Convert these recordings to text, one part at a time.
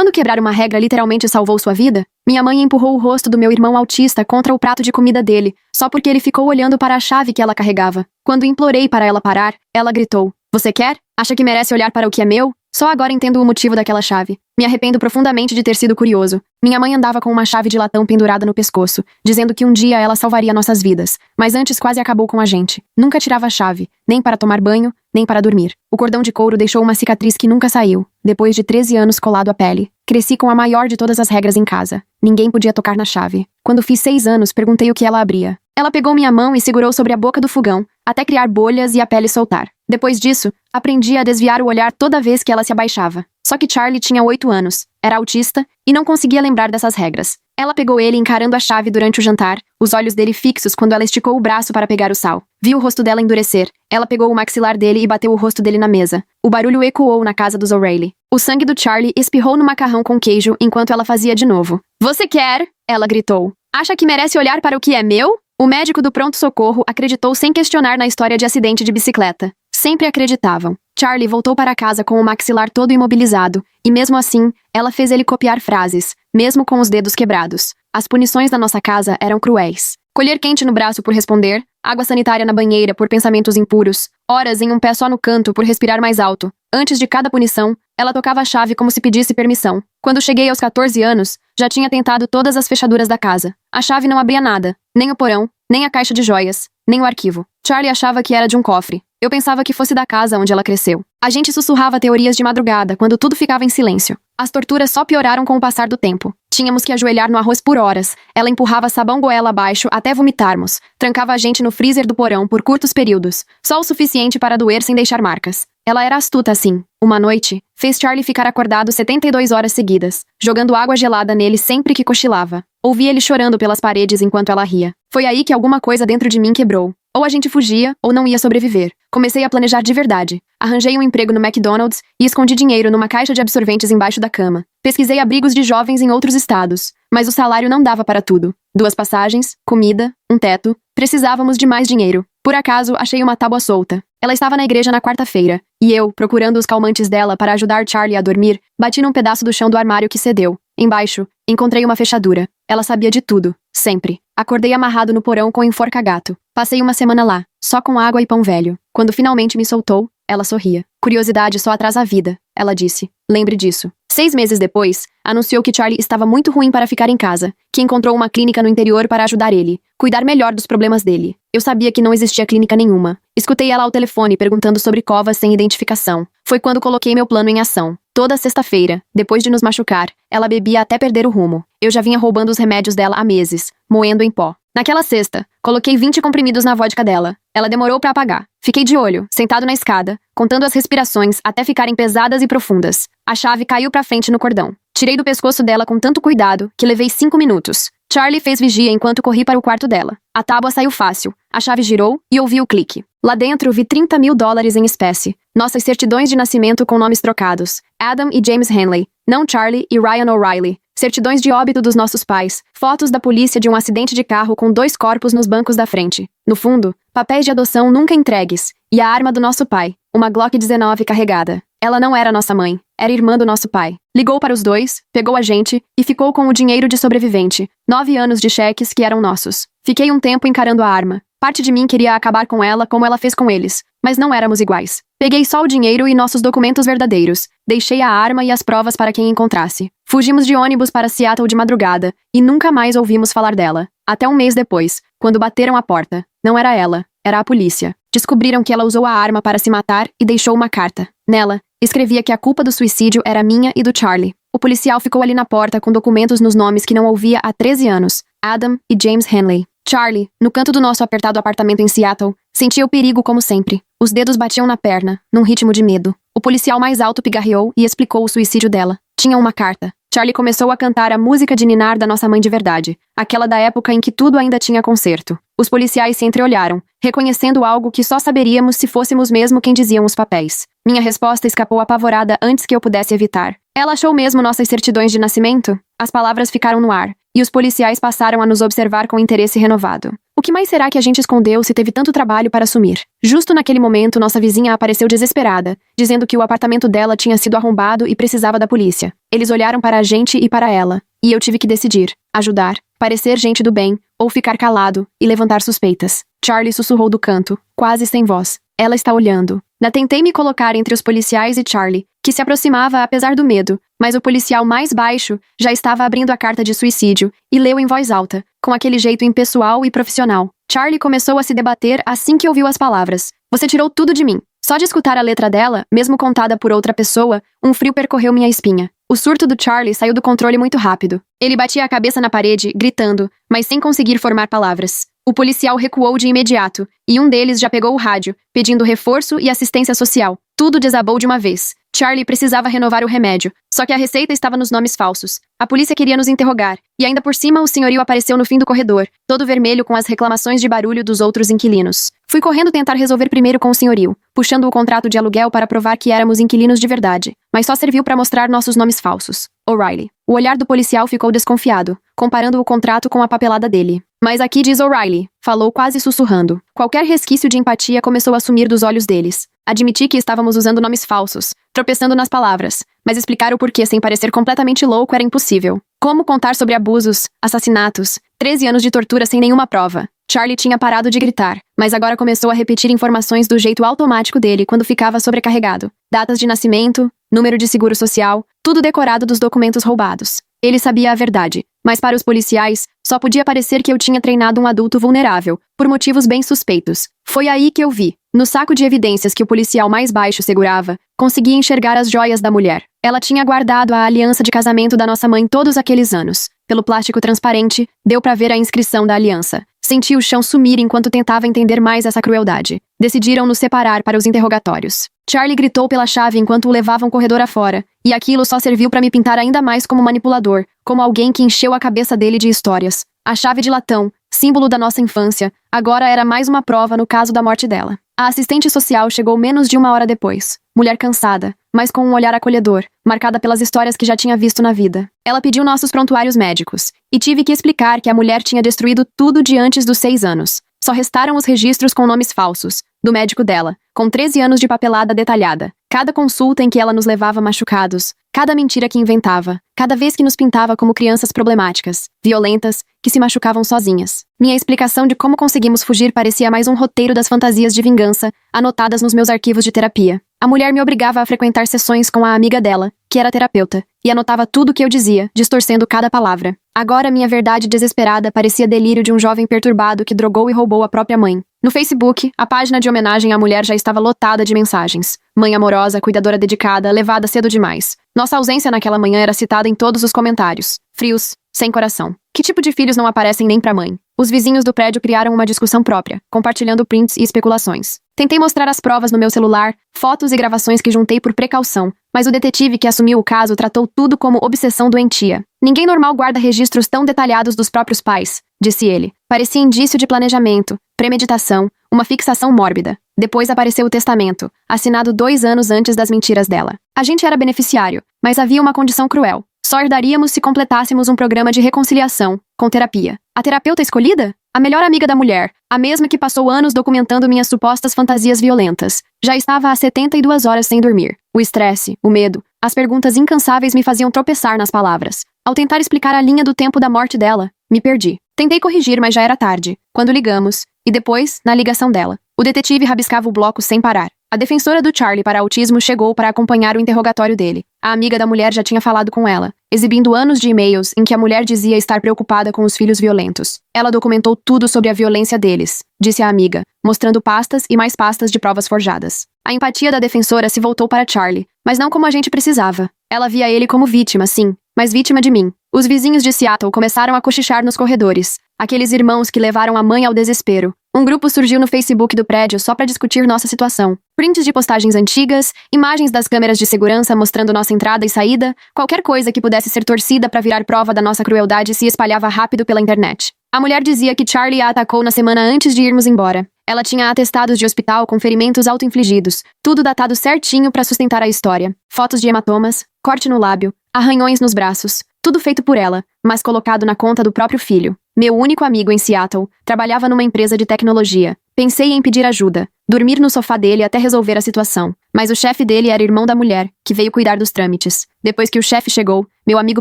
Quando quebrar uma regra literalmente salvou sua vida? Minha mãe empurrou o rosto do meu irmão autista contra o prato de comida dele, só porque ele ficou olhando para a chave que ela carregava. Quando implorei para ela parar, ela gritou: "Você quer? Acha que merece olhar para o que é meu?" Só agora entendo o motivo daquela chave. Me arrependo profundamente de ter sido curioso. Minha mãe andava com uma chave de latão pendurada no pescoço, dizendo que um dia ela salvaria nossas vidas, mas antes quase acabou com a gente. Nunca tirava a chave, nem para tomar banho, nem para dormir. O cordão de couro deixou uma cicatriz que nunca saiu, depois de 13 anos colado à pele. Cresci com a maior de todas as regras em casa. Ninguém podia tocar na chave. Quando fiz 6 anos, perguntei o que ela abria. Ela pegou minha mão e segurou sobre a boca do fogão, até criar bolhas e a pele soltar. Depois disso, aprendi a desviar o olhar toda vez que ela se abaixava. Só que Charlie tinha 8 anos, era autista e não conseguia lembrar dessas regras. Ela pegou ele encarando a chave durante o jantar, os olhos dele fixos quando ela esticou o braço para pegar o sal. Viu o rosto dela endurecer. Ela pegou o maxilar dele e bateu o rosto dele na mesa. O barulho ecoou na casa dos O'Reilly. O sangue do Charlie espirrou no macarrão com queijo enquanto ela fazia de novo. "Você quer?" ela gritou. "Acha que merece olhar para o que é meu?" O médico do pronto-socorro acreditou sem questionar na história de acidente de bicicleta. Sempre acreditavam. Charlie voltou para casa com o maxilar todo imobilizado, e mesmo assim, ela fez ele copiar frases, mesmo com os dedos quebrados. As punições da nossa casa eram cruéis. Colher quente no braço por responder, água sanitária na banheira por pensamentos impuros, horas em um pé só no canto por respirar mais alto. Antes de cada punição, ela tocava a chave como se pedisse permissão. Quando cheguei aos 14 anos, já tinha tentado todas as fechaduras da casa. A chave não abria nada, nem o porão, nem a caixa de joias, nem o arquivo. Charlie achava que era de um cofre. Eu pensava que fosse da casa onde ela cresceu. A gente sussurrava teorias de madrugada, quando tudo ficava em silêncio. As torturas só pioraram com o passar do tempo. Tínhamos que ajoelhar no arroz por horas. Ela empurrava sabão goela abaixo até vomitarmos. Trancava a gente no freezer do porão por curtos períodos, só o suficiente para doer sem deixar marcas. Ela era astuta assim. Uma noite, fez Charlie ficar acordado 72 horas seguidas, jogando água gelada nele sempre que cochilava. Ouvi ele chorando pelas paredes enquanto ela ria. Foi aí que alguma coisa dentro de mim quebrou. Ou a gente fugia, ou não ia sobreviver. Comecei a planejar de verdade. Arranjei um emprego no McDonald's e escondi dinheiro numa caixa de absorventes embaixo da cama. Pesquisei abrigos de jovens em outros estados, mas o salário não dava para tudo. 2 passagens, comida, um teto. Precisávamos de mais dinheiro. Por acaso, achei uma tábua solta. Ela estava na igreja na quarta-feira, e eu, procurando os calmantes dela para ajudar Charlie a dormir, bati num pedaço do chão do armário que cedeu. Embaixo, encontrei uma fechadura. Ela sabia de tudo, sempre. Acordei amarrado no porão com enforca-gato. Passei uma semana lá, só com água e pão velho. Quando finalmente me soltou, ela sorria. "Curiosidade só atrasa a vida", ela disse. "Lembre disso." 6 meses depois, anunciou que Charlie estava muito ruim para ficar em casa, que encontrou uma clínica no interior para ajudar ele, cuidar melhor dos problemas dele. Eu sabia que não existia clínica nenhuma. Escutei ela ao telefone perguntando sobre covas sem identificação. Foi quando coloquei meu plano em ação. Toda sexta-feira, depois de nos machucar, ela bebia até perder o rumo. Eu já vinha roubando os remédios dela há meses, moendo em pó. Naquela sexta, coloquei 20 comprimidos na vodka dela. Ela demorou para apagar. Fiquei de olho, sentado na escada, contando as respirações até ficarem pesadas e profundas. A chave caiu pra frente no cordão. Tirei do pescoço dela com tanto cuidado que levei 5 minutos. Charlie fez vigia enquanto corri para o quarto dela. A tábua saiu fácil. A chave girou e ouvi o clique. Lá dentro vi $30.000 em espécie. Nossas certidões de nascimento com nomes trocados. Adam e James Henley. Não Charlie e Ryan O'Reilly. Certidões de óbito dos nossos pais. Fotos da polícia de um acidente de carro com 2 corpos nos bancos da frente. No fundo, papéis de adoção nunca entregues. E a arma do nosso pai. Uma Glock 19 carregada. Ela não era nossa mãe. Era irmã do nosso pai. Ligou para os 2, pegou a gente e ficou com o dinheiro de sobrevivente. 9 anos de cheques que eram nossos. Fiquei um tempo encarando a arma. Parte de mim queria acabar com ela como ela fez com eles. Mas não éramos iguais. Peguei só o dinheiro e nossos documentos verdadeiros. Deixei a arma e as provas para quem encontrasse. Fugimos de ônibus para Seattle de madrugada e nunca mais ouvimos falar dela. Até um mês depois, quando bateram a porta. Não era ela, era a polícia. Descobriram que ela usou a arma para se matar e deixou uma carta. Nela, escrevia que a culpa do suicídio era minha e do Charlie. O policial ficou ali na porta com documentos nos nomes que não ouvia há 13 anos. Adam e James Henley. Charlie, no canto do nosso apertado apartamento em Seattle, sentia o perigo como sempre. Os dedos batiam na perna, num ritmo de medo. O policial mais alto pigarreou e explicou o suicídio dela. Tinha uma carta. Charlie começou a cantar a música de ninar da nossa mãe de verdade, aquela da época em que tudo ainda tinha conserto. Os policiais se entreolharam, reconhecendo algo que só saberíamos se fôssemos mesmo quem diziam os papéis. Minha resposta escapou apavorada antes que eu pudesse evitar. Ela achou mesmo nossas certidões de nascimento? As palavras ficaram no ar, e os policiais passaram a nos observar com interesse renovado. O que mais será que a gente escondeu se teve tanto trabalho para assumir? Justo naquele momento, nossa vizinha apareceu desesperada, dizendo que o apartamento dela tinha sido arrombado e precisava da polícia. Eles olharam para a gente e para ela, e eu tive que decidir: ajudar, parecer gente do bem, ou ficar calado e levantar suspeitas. Charlie sussurrou do canto, quase sem voz. Ela está olhando. Tentei me colocar entre os policiais e Charlie, que se aproximava apesar do medo, mas o policial mais baixo já estava abrindo a carta de suicídio e leu em voz alta, com aquele jeito impessoal e profissional. Charlie começou a se debater assim que ouviu as palavras. Você tirou tudo de mim. Só de escutar a letra dela, mesmo contada por outra pessoa, um frio percorreu minha espinha. O surto do Charlie saiu do controle muito rápido. Ele batia a cabeça na parede, gritando, mas sem conseguir formar palavras. O policial recuou de imediato, e um deles já pegou o rádio, pedindo reforço e assistência social. Tudo desabou de uma vez. Charlie precisava renovar o remédio, só que a receita estava nos nomes falsos. A polícia queria nos interrogar, e ainda por cima o senhorio apareceu no fim do corredor, todo vermelho com as reclamações de barulho dos outros inquilinos. Fui correndo tentar resolver primeiro com o senhorio, puxando o contrato de aluguel para provar que éramos inquilinos de verdade, mas só serviu para mostrar nossos nomes falsos. O'Reilly. O olhar do policial ficou desconfiado, comparando o contrato com a papelada dele. Mas aqui diz O'Reilly, falou quase sussurrando. Qualquer resquício de empatia começou a sumir dos olhos deles. Admiti que estávamos usando nomes falsos, tropeçando nas palavras, mas explicar o porquê sem parecer completamente louco era impossível. Como contar sobre abusos, assassinatos, 13 anos de tortura sem nenhuma prova? Charlie tinha parado de gritar, mas agora começou a repetir informações do jeito automático dele quando ficava sobrecarregado. Datas de nascimento, número de seguro social, tudo decorado dos documentos roubados. Ele sabia a verdade, mas para os policiais, só podia parecer que eu tinha treinado um adulto vulnerável, por motivos bem suspeitos. Foi aí que eu vi. No saco de evidências que o policial mais baixo segurava, consegui enxergar as joias da mulher. Ela tinha guardado a aliança de casamento da nossa mãe todos aqueles anos. Pelo plástico transparente, deu para ver a inscrição da aliança. Senti o chão sumir enquanto tentava entender mais essa crueldade. Decidiram nos separar para os interrogatórios. Charlie gritou pela chave enquanto o levavam corredor afora, e aquilo só serviu para me pintar ainda mais como manipulador, como alguém que encheu a cabeça dele de histórias. A chave de latão, símbolo da nossa infância, agora era mais uma prova no caso da morte dela. A assistente social chegou menos de 1 hora depois. Mulher cansada, mas com um olhar acolhedor, marcada pelas histórias que já tinha visto na vida. Ela pediu nossos prontuários médicos, e tive que explicar que a mulher tinha destruído tudo de antes dos 6 anos. Só restaram os registros com nomes falsos, do médico dela, com 13 anos de papelada detalhada. Cada consulta em que ela nos levava machucados, cada mentira que inventava, cada vez que nos pintava como crianças problemáticas, violentas, que se machucavam sozinhas. Minha explicação de como conseguimos fugir parecia mais um roteiro das fantasias de vingança, anotadas nos meus arquivos de terapia. A mulher me obrigava a frequentar sessões com a amiga dela, que era terapeuta, e anotava tudo o que eu dizia, distorcendo cada palavra. Agora minha verdade desesperada parecia delírio de um jovem perturbado que drogou e roubou a própria mãe. No Facebook, a página de homenagem à mulher já estava lotada de mensagens. Mãe amorosa, cuidadora dedicada, levada cedo demais. Nossa ausência naquela manhã era citada em todos os comentários. Frios, sem coração. Que tipo de filhos não aparecem nem pra mãe? Os vizinhos do prédio criaram uma discussão própria, compartilhando prints e especulações. Tentei mostrar as provas no meu celular, fotos e gravações que juntei por precaução, mas o detetive que assumiu o caso tratou tudo como obsessão doentia. Ninguém normal guarda registros tão detalhados dos próprios pais, disse ele. Parecia indício de planejamento, premeditação, uma fixação mórbida. Depois apareceu o testamento, assinado 2 anos antes das mentiras dela. A gente era beneficiário, mas havia uma condição cruel. Só herdaríamos se completássemos um programa de reconciliação, com terapia. A terapeuta escolhida? A melhor amiga da mulher, a mesma que passou anos documentando minhas supostas fantasias violentas. Já estava há 72 horas sem dormir. O estresse, o medo, as perguntas incansáveis me faziam tropeçar nas palavras. Ao tentar explicar a linha do tempo da morte dela, me perdi. Tentei corrigir, mas já era tarde, quando ligamos, e depois, na ligação dela. O detetive rabiscava o bloco sem parar. A defensora do Charlie para autismo chegou para acompanhar o interrogatório dele. A amiga da mulher já tinha falado com ela, exibindo anos de e-mails em que a mulher dizia estar preocupada com os filhos violentos. Ela documentou tudo sobre a violência deles, disse a amiga, mostrando pastas e mais pastas de provas forjadas. A empatia da defensora se voltou para Charlie, mas não como a gente precisava. Ela via ele como vítima, sim, mas vítima de mim. Os vizinhos de Seattle começaram a cochichar nos corredores. Aqueles irmãos que levaram a mãe ao desespero. Um grupo surgiu no Facebook do prédio só para discutir nossa situação. Prints de postagens antigas, imagens das câmeras de segurança mostrando nossa entrada e saída, qualquer coisa que pudesse ser torcida para virar prova da nossa crueldade se espalhava rápido pela internet. A mulher dizia que Charlie a atacou na semana antes de irmos embora. Ela tinha atestados de hospital com ferimentos auto-infligidos, tudo datado certinho para sustentar a história. Fotos de hematomas, corte no lábio, arranhões nos braços, Tudo feito por ela, mas colocado na conta do próprio filho. Meu único amigo em Seattle trabalhava numa empresa de tecnologia. Pensei em pedir ajuda, dormir no sofá dele até resolver a situação. Mas o chefe dele era irmão da mulher, que veio cuidar dos trâmites. Depois que o chefe chegou, meu amigo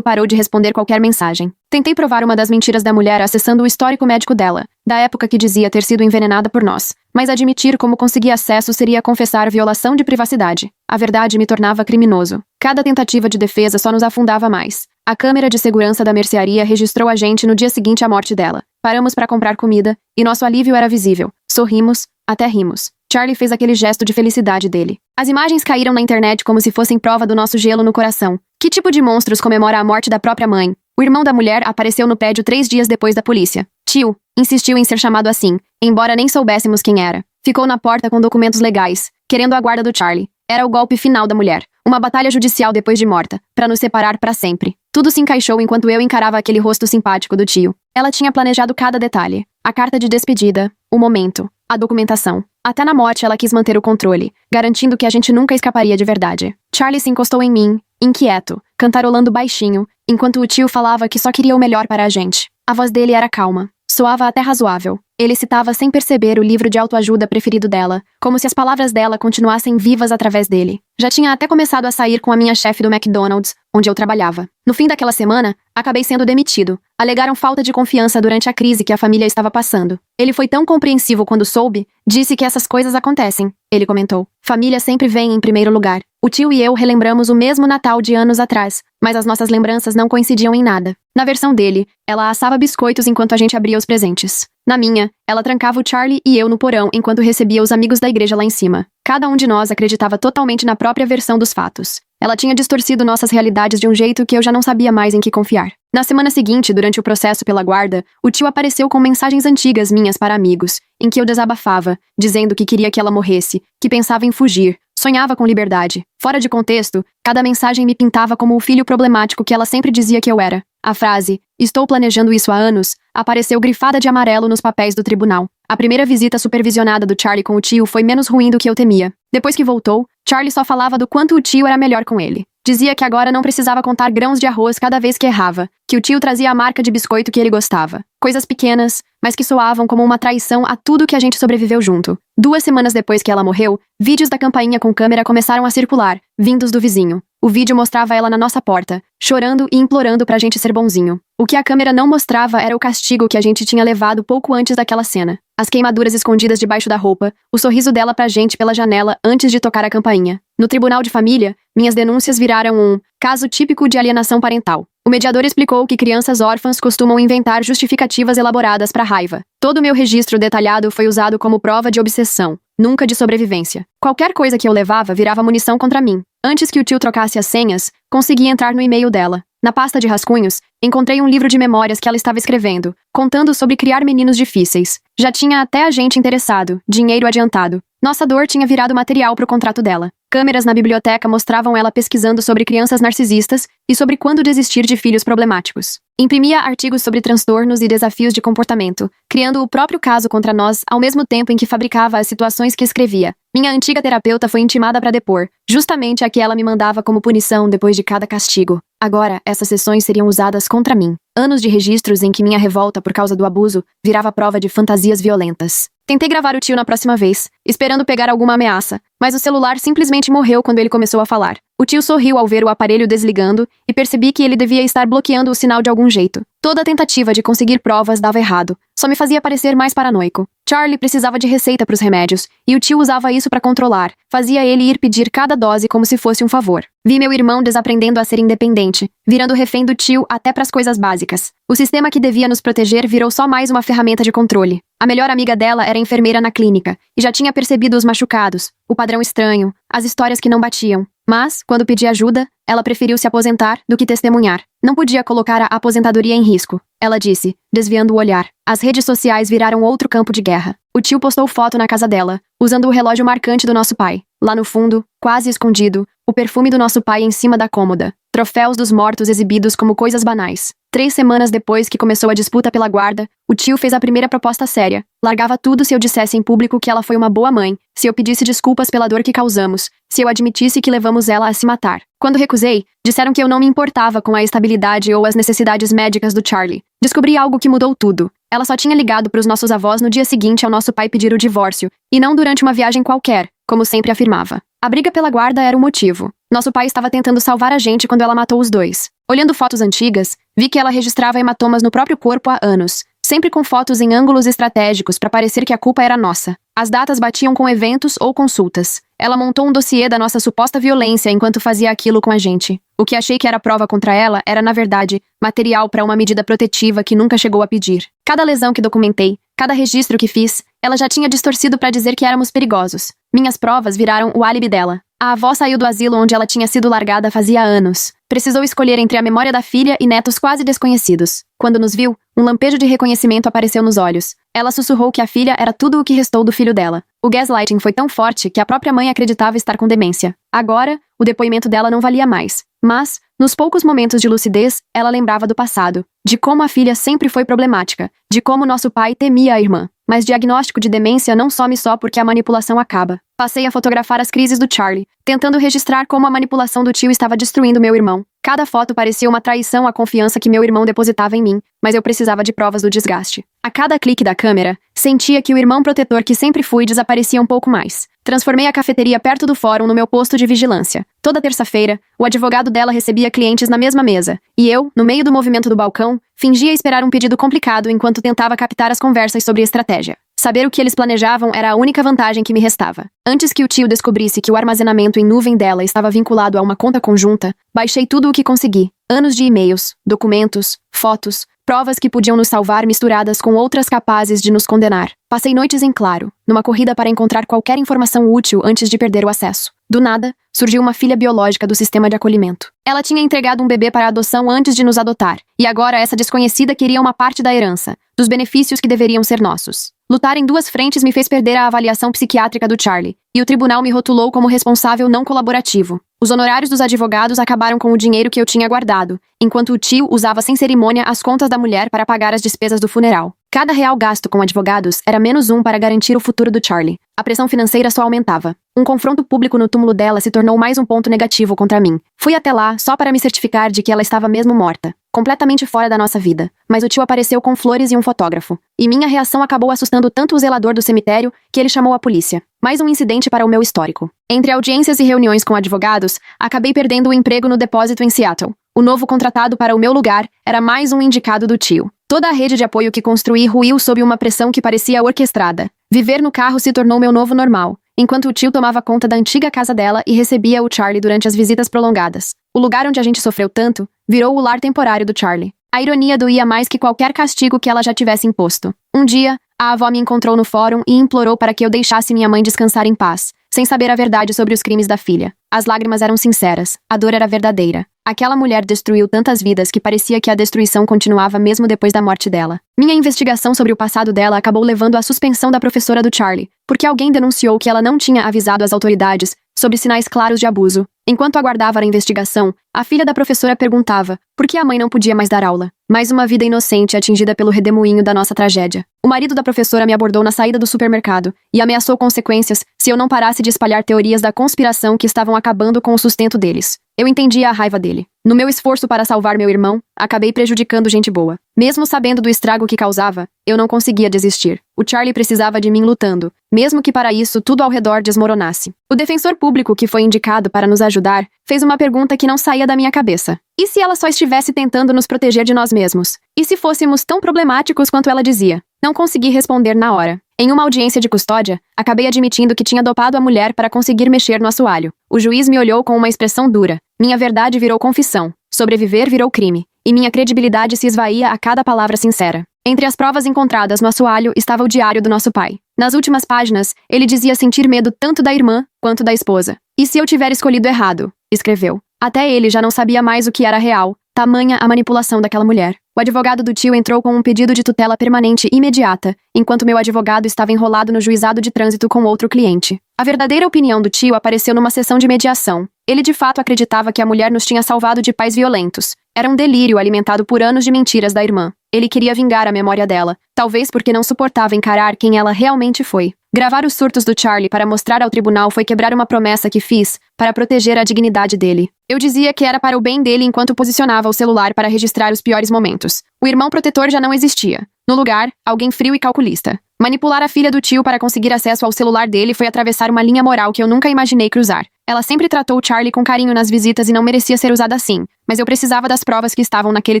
parou de responder qualquer mensagem. Tentei provar uma das mentiras da mulher acessando o histórico médico dela, da época que dizia ter sido envenenada por nós. Mas admitir como consegui acesso seria confessar violação de privacidade. A verdade me tornava criminoso. Cada tentativa de defesa só nos afundava mais. A câmera de segurança da mercearia registrou a gente no dia seguinte à morte dela. Paramos para comprar comida, e nosso alívio era visível. Sorrimos, até rimos. Charlie fez aquele gesto de felicidade dele. As imagens caíram na internet como se fossem prova do nosso gelo no coração. Que tipo de monstros comemora a morte da própria mãe? O irmão da mulher apareceu no prédio 3 dias depois da polícia. Tio insistiu em ser chamado assim, embora nem soubéssemos quem era. Ficou na porta com documentos legais, querendo a guarda do Charlie. Era o golpe final da mulher. Uma batalha judicial depois de morta, para nos separar para sempre. Tudo se encaixou enquanto eu encarava aquele rosto simpático do tio. Ela tinha planejado cada detalhe. A carta de despedida, o momento, a documentação. Até na morte ela quis manter o controle, garantindo que a gente nunca escaparia de verdade. Charlie se encostou em mim, inquieto, cantarolando baixinho, enquanto o tio falava que só queria o melhor para a gente. A voz dele era calma. Soava até razoável. Ele citava sem perceber o livro de autoajuda preferido dela, como se as palavras dela continuassem vivas através dele. Já tinha até começado a sair com a minha chefe do McDonald's, onde eu trabalhava. No fim daquela semana, acabei sendo demitido. Alegaram falta de confiança durante a crise que a família estava passando. Ele foi tão compreensivo quando soube, disse que essas coisas acontecem. Ele comentou. Família sempre vem em primeiro lugar. O tio e eu relembramos o mesmo Natal de anos atrás, mas as nossas lembranças não coincidiam em nada. Na versão dele, ela assava biscoitos enquanto a gente abria os presentes. Na minha, ela trancava o Charlie e eu no porão enquanto recebia os amigos da igreja lá em cima. Cada um de nós acreditava totalmente na própria versão dos fatos. Ela tinha distorcido nossas realidades de um jeito que eu já não sabia mais em que confiar. Na semana seguinte, durante o processo pela guarda, o tio apareceu com mensagens antigas minhas para amigos, em que eu desabafava, dizendo que queria que ela morresse, que pensava em fugir, sonhava com liberdade. Fora de contexto, cada mensagem me pintava como o filho problemático que ela sempre dizia que eu era. A frase, "estou planejando isso há anos", apareceu grifada de amarelo nos papéis do tribunal. A primeira visita supervisionada do Charlie com o tio foi menos ruim do que eu temia. Depois que voltou, Charlie só falava do quanto o tio era melhor com ele. Dizia que agora não precisava contar grãos de arroz cada vez que errava, que o tio trazia a marca de biscoito que ele gostava. Coisas pequenas, mas que soavam como uma traição a tudo que a gente sobreviveu junto. 2 semanas depois que ela morreu, vídeos da campainha com câmera começaram a circular, vindos do vizinho. O vídeo mostrava ela na nossa porta, chorando e implorando pra gente ser bonzinho. O que a câmera não mostrava era o castigo que a gente tinha levado pouco antes daquela cena. As queimaduras escondidas debaixo da roupa, o sorriso dela pra gente pela janela antes de tocar a campainha. No tribunal de família, minhas denúncias viraram um caso típico de alienação parental. O mediador explicou que crianças órfãs costumam inventar justificativas elaboradas para raiva. Todo o meu registro detalhado foi usado como prova de obsessão, nunca de sobrevivência. Qualquer coisa que eu levava virava munição contra mim. Antes que o tio trocasse as senhas, consegui entrar no e-mail dela. Na pasta de rascunhos, encontrei um livro de memórias que ela estava escrevendo, contando sobre criar meninos difíceis. Já tinha até agente interessado, dinheiro adiantado. Nossa dor tinha virado material para o contrato dela. Câmeras na biblioteca mostravam ela pesquisando sobre crianças narcisistas e sobre quando desistir de filhos problemáticos. Imprimia artigos sobre transtornos e desafios de comportamento, criando o próprio caso contra nós ao mesmo tempo em que fabricava as situações que escrevia. Minha antiga terapeuta foi intimada para depor, justamente a que ela me mandava como punição depois de cada castigo. Agora, essas sessões seriam usadas contra mim. Anos de registros em que minha revolta por causa do abuso virava prova de fantasias violentas. Tentei gravar o tio na próxima vez, esperando pegar alguma ameaça, mas o celular simplesmente morreu quando ele começou a falar. O tio sorriu ao ver o aparelho desligando e percebi que ele devia estar bloqueando o sinal de algum jeito. Toda tentativa de conseguir provas dava errado, só me fazia parecer mais paranoico. Charlie precisava de receita para os remédios, e o tio usava isso para controlar, fazia ele ir pedir cada dose como se fosse um favor. Vi meu irmão desaprendendo a ser independente, virando refém do tio até para as coisas básicas. O sistema que devia nos proteger virou só mais uma ferramenta de controle. A melhor amiga dela era enfermeira na clínica, e já tinha percebido os machucados, o padrão estranho, as histórias que não batiam. Mas, quando pedi ajuda, ela preferiu se aposentar do que testemunhar. Não podia colocar a aposentadoria em risco, ela disse, desviando o olhar. As redes sociais viraram outro campo de guerra. O tio postou foto na casa dela, usando o relógio marcante do nosso pai. Lá no fundo, quase escondido, o perfume do nosso pai em cima da cômoda. Troféus dos mortos exibidos como coisas banais. 3 semanas depois que começou a disputa pela guarda, o tio fez a primeira proposta séria. Largava tudo se eu dissesse em público que ela foi uma boa mãe, se eu pedisse desculpas pela dor que causamos, se eu admitisse que levamos ela a se matar. Quando recusei, disseram que eu não me importava com a estabilidade ou as necessidades médicas do Charlie. Descobri algo que mudou tudo. Ela só tinha ligado para os nossos avós no dia seguinte ao nosso pai pedir o divórcio, e não durante uma viagem qualquer, como sempre afirmava. A briga pela guarda era o motivo. Nosso pai estava tentando salvar a gente quando ela matou os dois. Olhando fotos antigas, vi que ela registrava hematomas no próprio corpo há anos, sempre com fotos em ângulos estratégicos para parecer que a culpa era nossa. As datas batiam com eventos ou consultas. Ela montou um dossiê da nossa suposta violência enquanto fazia aquilo com a gente. O que achei que era prova contra ela era, na verdade, material para uma medida protetiva que nunca chegou a pedir. Cada lesão que documentei, cada registro que fiz, ela já tinha distorcido para dizer que éramos perigosos. Minhas provas viraram o álibi dela. A avó saiu do asilo onde ela tinha sido largada fazia anos. Precisou escolher entre a memória da filha e netos quase desconhecidos. Quando nos viu, um lampejo de reconhecimento apareceu nos olhos. Ela sussurrou que a filha era tudo o que restou do filho dela. O gaslighting foi tão forte que a própria mãe acreditava estar com demência. Agora, o depoimento dela não valia mais. Mas, nos poucos momentos de lucidez, ela lembrava do passado, de como a filha sempre foi problemática, de como nosso pai temia a irmã. Mas diagnóstico de demência não some só porque a manipulação acaba. Passei a fotografar as crises do Charlie, tentando registrar como a manipulação do tio estava destruindo meu irmão. Cada foto parecia uma traição à confiança que meu irmão depositava em mim, mas eu precisava de provas do desgaste. A cada clique da câmera, sentia que o irmão protetor que sempre fui desaparecia um pouco mais. Transformei a cafeteria perto do fórum no meu posto de vigilância. Toda terça-feira, o advogado dela recebia clientes na mesma mesa, e eu, no meio do movimento do balcão, fingia esperar um pedido complicado enquanto tentava captar as conversas sobre estratégia. Saber o que eles planejavam era a única vantagem que me restava. Antes que o tio descobrisse que o armazenamento em nuvem dela estava vinculado a uma conta conjunta, baixei tudo o que consegui. Anos de e-mails, documentos, fotos, provas que podiam nos salvar misturadas com outras capazes de nos condenar. Passei noites em claro, numa corrida para encontrar qualquer informação útil antes de perder o acesso. Do nada, surgiu uma filha biológica do sistema de acolhimento. Ela tinha entregado um bebê para adoção antes de nos adotar, e agora essa desconhecida queria uma parte da herança, dos benefícios que deveriam ser nossos. Lutar em duas frentes me fez perder a avaliação psiquiátrica do Charlie, e o tribunal me rotulou como responsável não colaborativo. Os honorários dos advogados acabaram com o dinheiro que eu tinha guardado, enquanto o tio usava sem cerimônia as contas da mulher para pagar as despesas do funeral. Cada real gasto com advogados era menos um para garantir o futuro do Charlie. A pressão financeira só aumentava. Um confronto público no túmulo dela se tornou mais um ponto negativo contra mim. Fui até lá só para me certificar de que ela estava mesmo morta, completamente fora da nossa vida. Mas o tio apareceu com flores e um fotógrafo. E minha reação acabou assustando tanto o zelador do cemitério que ele chamou a polícia. Mais um incidente para o meu histórico. Entre audiências e reuniões com advogados, acabei perdendo o emprego no depósito em Seattle. O novo contratado para o meu lugar era mais um indicado do tio. Toda a rede de apoio que construí ruiu sob uma pressão que parecia orquestrada. Viver no carro se tornou meu novo normal, enquanto o tio tomava conta da antiga casa dela e recebia o Charlie durante as visitas prolongadas. O lugar onde a gente sofreu tanto virou o lar temporário do Charlie. A ironia doía mais que qualquer castigo que ela já tivesse imposto. Um dia, a avó me encontrou no fórum e implorou para que eu deixasse minha mãe descansar em paz, sem saber a verdade sobre os crimes da filha. As lágrimas eram sinceras, a dor era verdadeira. Aquela mulher destruiu tantas vidas que parecia que a destruição continuava mesmo depois da morte dela. Minha investigação sobre o passado dela acabou levando à suspensão da professora do Charlie, porque alguém denunciou que ela não tinha avisado as autoridades sobre sinais claros de abuso. Enquanto aguardava a investigação, a filha da professora perguntava por que a mãe não podia mais dar aula. Mais uma vida inocente atingida pelo redemoinho da nossa tragédia. O marido da professora me abordou na saída do supermercado e ameaçou consequências se eu não parasse de espalhar teorias da conspiração que estavam acabando com o sustento deles. Eu entendia a raiva dele. No meu esforço para salvar meu irmão, acabei prejudicando gente boa. Mesmo sabendo do estrago que causava, eu não conseguia desistir. O Charlie precisava de mim lutando, mesmo que para isso tudo ao redor desmoronasse. O defensor público que foi indicado para nos ajudar fez uma pergunta que não saía da minha cabeça. E se ela só estivesse tentando nos proteger de nós mesmos? E se fôssemos tão problemáticos quanto ela dizia? Não consegui responder na hora. Em uma audiência de custódia, acabei admitindo que tinha dopado a mulher para conseguir mexer no assoalho. O juiz me olhou com uma expressão dura. Minha verdade virou confissão. Sobreviver virou crime. E minha credibilidade se esvaía a cada palavra sincera. Entre as provas encontradas no assoalho estava o diário do nosso pai. Nas últimas páginas, ele dizia sentir medo tanto da irmã quanto da esposa. E se eu tiver escolhido errado? Escreveu. Até ele já não sabia mais o que era real, tamanha a manipulação daquela mulher. O advogado do tio entrou com um pedido de tutela permanente imediata, enquanto meu advogado estava enrolado no juizado de trânsito com outro cliente. A verdadeira opinião do tio apareceu numa sessão de mediação. Ele de fato acreditava que a mulher nos tinha salvado de pais violentos. Era um delírio alimentado por anos de mentiras da irmã. Ele queria vingar a memória dela, talvez porque não suportava encarar quem ela realmente foi. Gravar os surtos do Charlie para mostrar ao tribunal foi quebrar uma promessa que fiz para proteger a dignidade dele. Eu dizia que era para o bem dele enquanto posicionava o celular para registrar os piores momentos. O irmão protetor já não existia. No lugar, alguém frio e calculista. Manipular a filha do tio para conseguir acesso ao celular dele foi atravessar uma linha moral que eu nunca imaginei cruzar. Ela sempre tratou o Charlie com carinho nas visitas e não merecia ser usada assim, mas eu precisava das provas que estavam naquele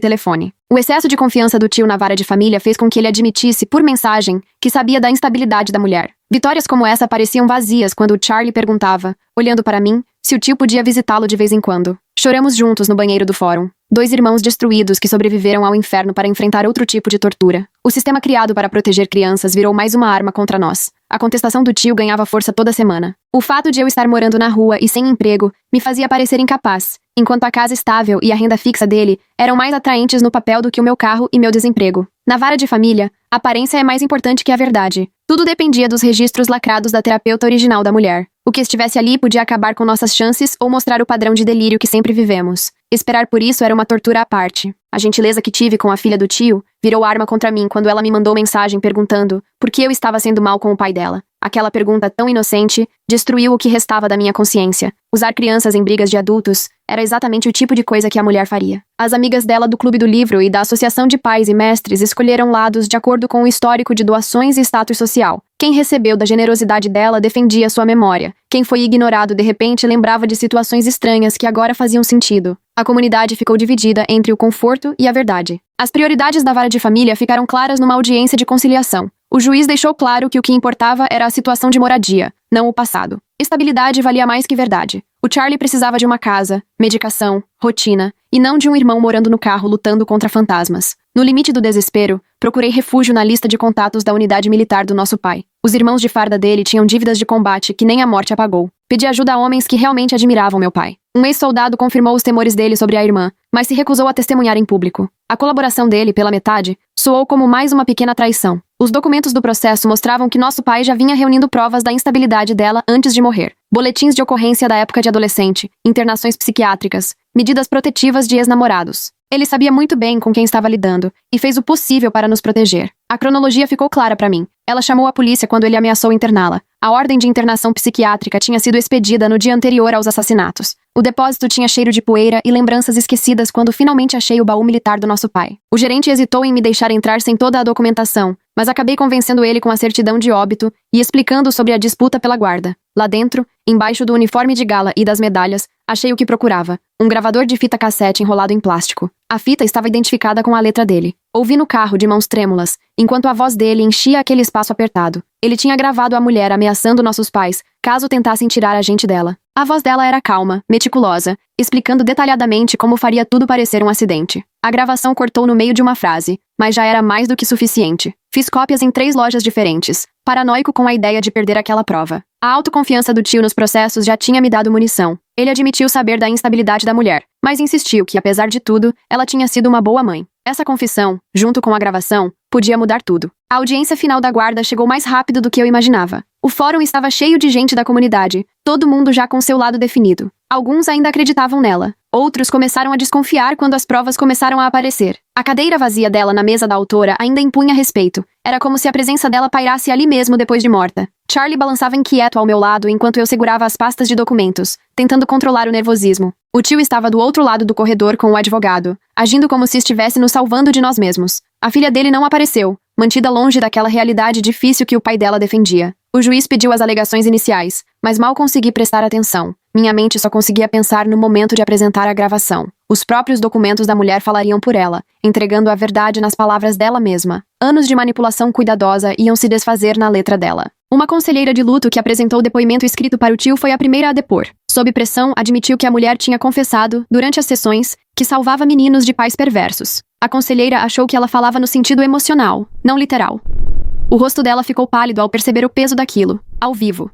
telefone. O excesso de confiança do tio na vara de família fez com que ele admitisse, por mensagem, que sabia da instabilidade da mulher. Vitórias como essa pareciam vazias quando o Charlie perguntava, olhando para mim, se o tio podia visitá-lo de vez em quando. Choramos juntos no banheiro do fórum. Dois irmãos destruídos que sobreviveram ao inferno para enfrentar outro tipo de tortura. O sistema criado para proteger crianças virou mais uma arma contra nós. A contestação do tio ganhava força toda semana. O fato de eu estar morando na rua e sem emprego me fazia parecer incapaz, enquanto a casa estável e a renda fixa dele eram mais atraentes no papel do que o meu carro e meu desemprego. Na vara de família, a aparência é mais importante que a verdade. Tudo dependia dos registros lacrados da terapeuta original da mulher. O que estivesse ali podia acabar com nossas chances ou mostrar o padrão de delírio que sempre vivemos. Esperar por isso era uma tortura à parte. A gentileza que tive com a filha do tio virou arma contra mim quando ela me mandou mensagem perguntando por que eu estava sendo mal com o pai dela. Aquela pergunta tão inocente destruiu o que restava da minha consciência. Usar crianças em brigas de adultos era exatamente o tipo de coisa que a mulher faria. As amigas dela do Clube do Livro e da Associação de Pais e Mestres escolheram lados de acordo com o histórico de doações e status social. Quem recebeu da generosidade dela defendia sua memória. Quem foi ignorado de repente lembrava de situações estranhas que agora faziam sentido. A comunidade ficou dividida entre o conforto e a verdade. As prioridades da vara de família ficaram claras numa audiência de conciliação. O juiz deixou claro que o que importava era a situação de moradia, não o passado. Estabilidade valia mais que verdade. O Charlie precisava de uma casa, medicação, rotina, e não de um irmão morando no carro lutando contra fantasmas. No limite do desespero, procurei refúgio na lista de contatos da unidade militar do nosso pai. Os irmãos de farda dele tinham dívidas de combate que nem a morte apagou. Pedi ajuda a homens que realmente admiravam meu pai. Um ex-soldado confirmou os temores dele sobre a irmã, mas se recusou a testemunhar em público. A colaboração dele, pela metade, soou como mais uma pequena traição. Os documentos do processo mostravam que nosso pai já vinha reunindo provas da instabilidade dela antes de morrer. Boletins de ocorrência da época de adolescente, internações psiquiátricas, medidas protetivas de ex-namorados. Ele sabia muito bem com quem estava lidando e fez o possível para nos proteger. A cronologia ficou clara para mim. Ela chamou a polícia quando ele ameaçou interná-la. A ordem de internação psiquiátrica tinha sido expedida no dia anterior aos assassinatos. O depósito tinha cheiro de poeira e lembranças esquecidas quando finalmente achei o baú militar do nosso pai. O gerente hesitou em me deixar entrar sem toda a documentação, mas acabei convencendo ele com a certidão de óbito e explicando sobre a disputa pela guarda. Lá dentro, embaixo do uniforme de gala e das medalhas, achei o que procurava. Um gravador de fita cassete enrolado em plástico. A fita estava identificada com a letra dele. Ouvi no carro de mãos trêmulas, enquanto a voz dele enchia aquele espaço apertado. Ele tinha gravado a mulher ameaçando nossos pais, caso tentassem tirar a gente dela. A voz dela era calma, meticulosa, explicando detalhadamente como faria tudo parecer um acidente. A gravação cortou no meio de uma frase, mas já era mais do que suficiente. Fiz cópias em 3 lojas diferentes, paranoico com a ideia de perder aquela prova. A autoconfiança do tio nos processos já tinha me dado munição. Ele admitiu saber da instabilidade da mulher, mas insistiu que, apesar de tudo, ela tinha sido uma boa mãe. Essa confissão, junto com a gravação, podia mudar tudo. A audiência final da guarda chegou mais rápido do que eu imaginava. O fórum estava cheio de gente da comunidade, todo mundo já com seu lado definido. Alguns ainda acreditavam nela. Outros começaram a desconfiar quando as provas começaram a aparecer. A cadeira vazia dela na mesa da autora ainda impunha respeito. Era como se a presença dela pairasse ali mesmo depois de morta. Charlie balançava inquieto ao meu lado enquanto eu segurava as pastas de documentos, tentando controlar o nervosismo. O tio estava do outro lado do corredor com o advogado, agindo como se estivesse nos salvando de nós mesmos. A filha dele não apareceu, mantida longe daquela realidade difícil que o pai dela defendia. O juiz pediu as alegações iniciais, mas mal consegui prestar atenção. Minha mente só conseguia pensar no momento de apresentar a gravação. Os próprios documentos da mulher falariam por ela, entregando a verdade nas palavras dela mesma. Anos de manipulação cuidadosa iam se desfazer na letra dela. Uma conselheira de luto que apresentou o depoimento escrito para o tio foi a primeira a depor. Sob pressão, admitiu que a mulher tinha confessado, durante as sessões, que salvava meninos de pais perversos. A conselheira achou que ela falava no sentido emocional, não literal. O rosto dela ficou pálido ao perceber o peso daquilo, ao vivo.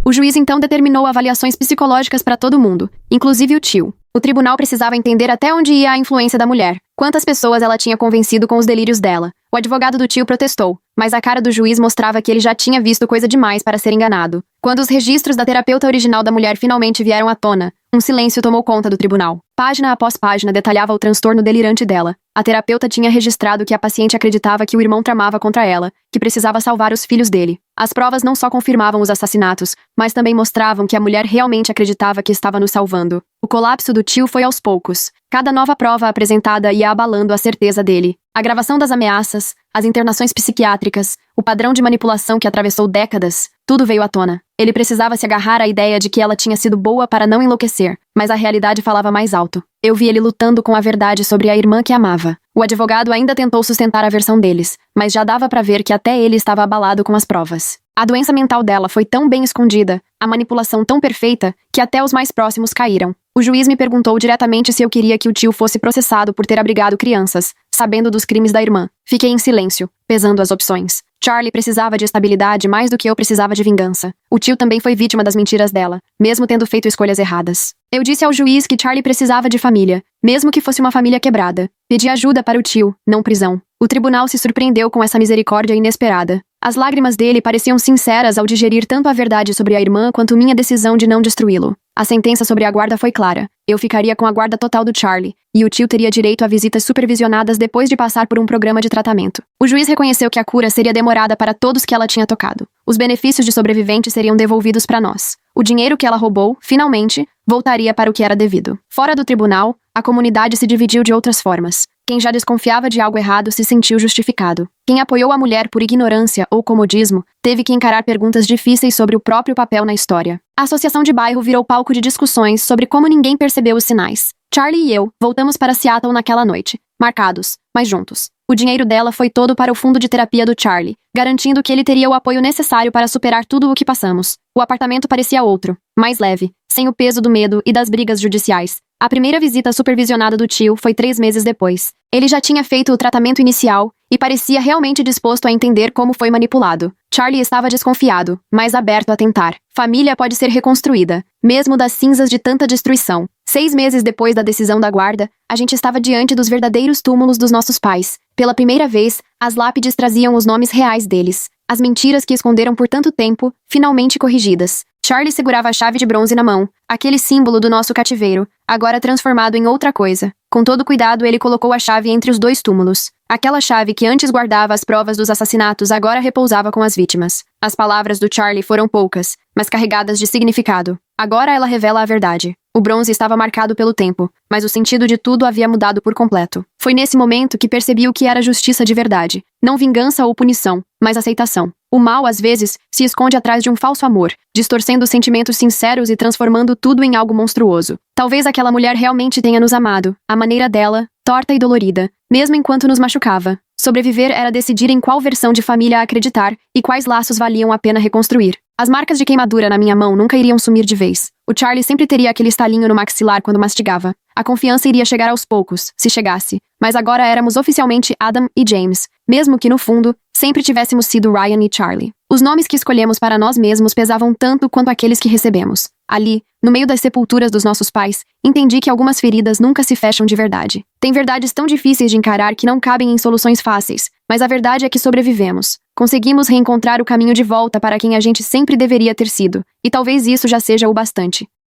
O juiz então determinou avaliações psicológicas para todo mundo, inclusive o tio. O tribunal precisava entender até onde ia a influência da mulher. Quantas pessoas ela tinha convencido com os delírios dela? O advogado do tio protestou, mas a cara do juiz mostrava que ele já tinha visto coisa demais para ser enganado. Quando os registros da terapeuta original da mulher finalmente vieram à tona, um silêncio tomou conta do tribunal. Página após página detalhava o transtorno delirante dela. A terapeuta tinha registrado que a paciente acreditava que o irmão tramava contra ela, que precisava salvar os filhos dele. As provas não só confirmavam os assassinatos, mas também mostravam que a mulher realmente acreditava que estava nos salvando. O colapso do tio foi aos poucos. Cada nova prova apresentada ia abalando a certeza dele. A gravação das ameaças, as internações psiquiátricas, o padrão de manipulação que atravessou décadas, tudo veio à tona. Ele precisava se agarrar à ideia de que ela tinha sido boa para não enlouquecer, mas a realidade falava mais alto. Eu vi ele lutando com a verdade sobre a irmã que amava. O advogado ainda tentou sustentar a versão deles, mas já dava para ver que até ele estava abalado com as provas. A doença mental dela foi tão bem escondida, a manipulação tão perfeita, que até os mais próximos caíram. O juiz me perguntou diretamente se eu queria que o tio fosse processado por ter abrigado crianças, sabendo dos crimes da irmã. Fiquei em silêncio, pesando as opções. Charlie precisava de estabilidade mais do que eu precisava de vingança. O tio também foi vítima das mentiras dela, mesmo tendo feito escolhas erradas. Eu disse ao juiz que Charlie precisava de família, mesmo que fosse uma família quebrada. Pedi ajuda para o tio, não prisão. O tribunal se surpreendeu com essa misericórdia inesperada. As lágrimas dele pareciam sinceras ao digerir tanto a verdade sobre a irmã quanto minha decisão de não destruí-lo. A sentença sobre a guarda foi clara. Eu ficaria com a guarda total do Charlie, e o tio teria direito a visitas supervisionadas depois de passar por um programa de tratamento. O juiz reconheceu que a cura seria demorada para todos que ela tinha tocado. Os benefícios de sobrevivente seriam devolvidos para nós. O dinheiro que ela roubou, finalmente, voltaria para o que era devido. Fora do tribunal, a comunidade se dividiu de outras formas. Quem já desconfiava de algo errado se sentiu justificado. Quem apoiou a mulher por ignorância ou comodismo teve que encarar perguntas difíceis sobre o próprio papel na história. A associação de bairro virou palco de discussões sobre como ninguém percebeu os sinais. Charlie e eu voltamos para Seattle naquela noite, marcados, mas juntos. O dinheiro dela foi todo para o fundo de terapia do Charlie, garantindo que ele teria o apoio necessário para superar tudo o que passamos. O apartamento parecia outro, mais leve, sem o peso do medo e das brigas judiciais. A primeira visita supervisionada do tio foi 3 meses depois. Ele já tinha feito o tratamento inicial e parecia realmente disposto a entender como foi manipulado. Charlie estava desconfiado, mas aberto a tentar. Família pode ser reconstruída, mesmo das cinzas de tanta destruição. 6 meses depois da decisão da guarda, a gente estava diante dos verdadeiros túmulos dos nossos pais. Pela primeira vez, as lápides traziam os nomes reais deles. As mentiras que esconderam por tanto tempo, finalmente corrigidas. Charlie segurava a chave de bronze na mão, aquele símbolo do nosso cativeiro, agora transformado em outra coisa. Com todo cuidado, ele colocou a chave entre os 2 túmulos. Aquela chave que antes guardava as provas dos assassinatos agora repousava com as vítimas. As palavras do Charlie foram poucas, mas carregadas de significado. Agora ela revela a verdade. O bronze estava marcado pelo tempo, mas o sentido de tudo havia mudado por completo. Foi nesse momento que percebi o que era justiça de verdade. Não vingança ou punição, mas aceitação. O mal, às vezes, se esconde atrás de um falso amor, distorcendo os sentimentos sinceros e transformando tudo em algo monstruoso. Talvez aquela mulher realmente tenha nos amado, à maneira dela, torta e dolorida, mesmo enquanto nos machucava. Sobreviver era decidir em qual versão de família acreditar e quais laços valiam a pena reconstruir. As marcas de queimadura na minha mão nunca iriam sumir de vez. O Charlie sempre teria aquele estalinho no maxilar quando mastigava. A confiança iria chegar aos poucos, se chegasse. Mas agora éramos oficialmente Adam e James, mesmo que, no fundo, sempre tivéssemos sido Ryan e Charlie. Os nomes que escolhemos para nós mesmos pesavam tanto quanto aqueles que recebemos. Ali, no meio das sepulturas dos nossos pais, entendi que algumas feridas nunca se fecham de verdade. Tem verdades tão difíceis de encarar que não cabem em soluções fáceis, mas a verdade é que sobrevivemos. Conseguimos reencontrar o caminho de volta para quem a gente sempre deveria ter sido, e talvez isso já seja o bastante.